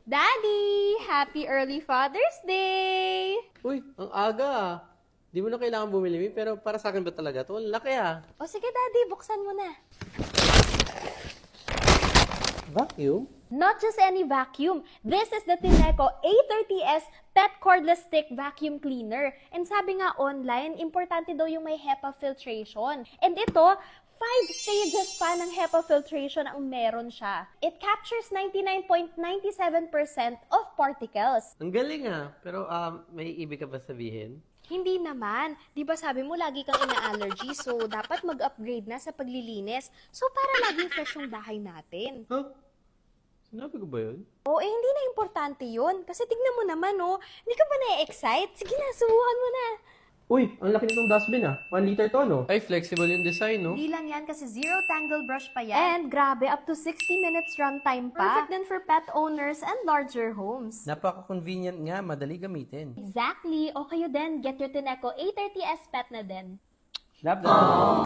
Daddy! Happy early Father's Day! Uy, ang aga ah. Di mo na kailangan bumili, pero para sa akin ba talaga ito? Ang laki ah. O sige, Daddy, buksan mo na. Vacuum? Not just any vacuum. This is the Tineco A30S Pet Cordless Stick Vacuum Cleaner. And sabi nga online, importante daw yung may HEPA filtration. And ito, 5 stages pa ng HEPA filtration ang meron siya. It captures 99.97% of particles. Ang galing ah. Pero may ibig ka ba sabihin? Hindi naman. Di ba sabi mo lagi kang ina-allergy, so dapat mag-upgrade na sa paglilinis. So para laging fresh yung bahay natin. Huh? Sinabi ko ba yun? Oo, hindi na importante yun. Kasi tignan mo naman, oh. Hindi ka ba na-excite? Sige na, subukan mo na. Uy, ang laki nitong dustbin ah. 1 liter to, no? Ay, flexible yung design, no? Di lang yan kasi zero tangle brush pa yan. And grabe, up to 60 minutes runtime pa. Perfect din for pet owners and larger homes. Napaka-convenient nga, madali gamitin. Exactly. O kayo din, get your Tineco A30S Pet na din. Love that.